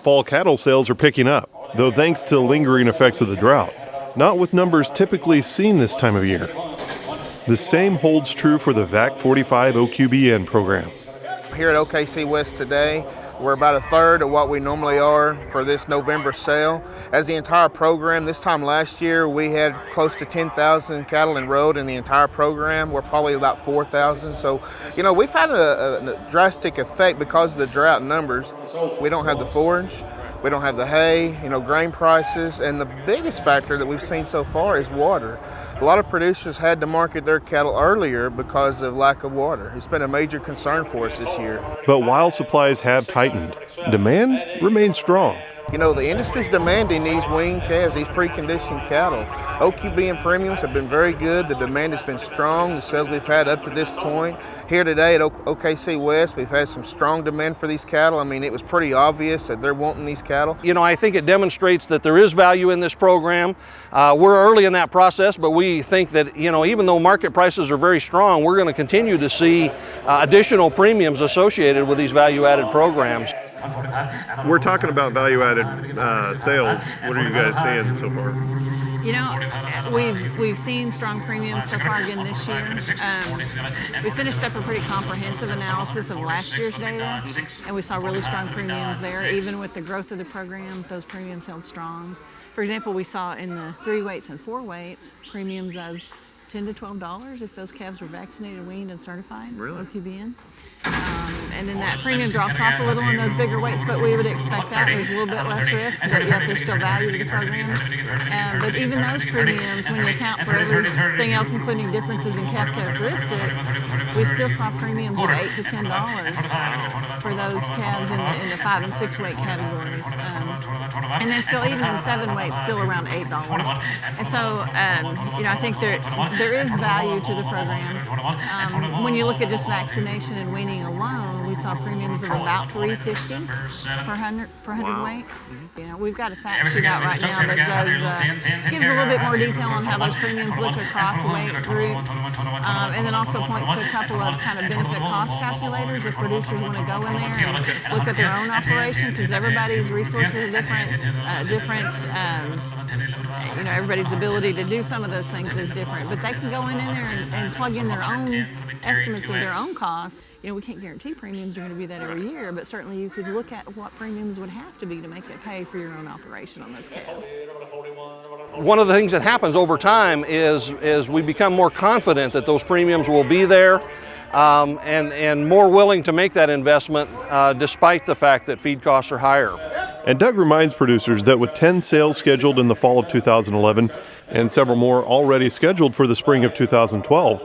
fall cattle sales are picking up, though thanks to lingering effects of the drought, not with numbers typically seen this time of year. The same holds true for the VAC 45 OQBN program. Here at OKC West today, we're about a third of what we normally are for this November sale. As the entire program, this time last year, we had close to 10,000 cattle enrolled in the entire program. We're probably about 4,000. So, we've had a drastic effect because of the drought numbers. We don't have the forage. We don't have the hay, grain prices, and the biggest factor that we've seen so far is water. A lot of producers had to market their cattle earlier because of lack of water. It's been a major concern for us this year. But while supplies have tightened, demand remains strong. The industry's demanding these weaned calves, these preconditioned cattle. OQBN premiums have been very good. The demand has been strong. The sales we've had up to this point. Here today at OKC West, we've had some strong demand for these cattle. It was pretty obvious that they're wanting these cattle. I think it demonstrates that there is value in this program. We're early in that process, but we think that, even though market prices are very strong, we're going to continue to see additional premiums associated with these value-added programs. We're talking about value-added sales. What are you guys seeing so far? We've seen strong premiums so far again this year. We finished up a pretty comprehensive analysis of last year's data, and we saw really strong premiums there. Even with the growth of the program, those premiums held strong. For example, we saw in the 3 weights and 4 weights premiums of $10 to $12 if those calves were vaccinated, weaned, and certified. Really? OQBN. And then that premium drops off a little in those bigger weights, but we would expect that. There's a little bit less risk, but yet there's still value to the program. But even those premiums, when you account for everything else, including differences in calf characteristics, we still saw premiums of $8 to $10 for those calves in the 5 and 6 weight categories. And then still, even in 7 weights, still around $8. And so, I think there is value to the program. When you look at just vaccination and weaning alone, we saw premiums of about $3.50 per hundred weight. We've got a fact sheet out right now that gives a little bit more detail on how those premiums look across weight groups, and then also points to a couple of kind of benefit cost calculators if producers want to go in there and look at their own operation, because everybody's resources are different. Everybody's ability to do some of those things is different, but they can go in there and plug in their own estimates of their own costs. We can't guarantee premiums are going to be that every year, but certainly you could look at what premiums would have to be to make it pay for your own operation on those calves. One of the things that happens over time is we become more confident that those premiums will be there, and more willing to make that investment despite the fact that feed costs are higher. And Doug reminds producers that with 10 sales scheduled in the fall of 2011 and several more already scheduled for the spring of 2012,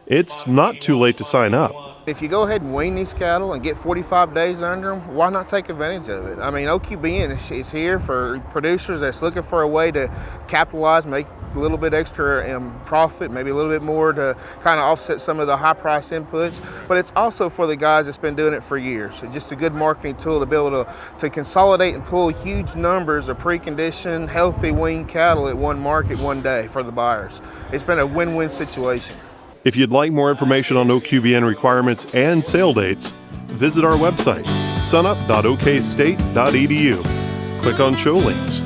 it's not too late to sign up. If you go ahead and wean these cattle and get 45 days under them, why not take advantage of it? OQBN is here for producers that's looking for a way to capitalize, make a little bit extra profit, maybe a little bit more to kind of offset some of the high price inputs, but it's also for the guys that's been doing it for years. It's just a good marketing tool to be able to consolidate and pull huge numbers of preconditioned, healthy weaned cattle at one market one day for the buyers. It's been a win-win situation. If you'd like more information on OQBN requirements and sale dates, visit our website, sunup.okstate.edu. Click on show links.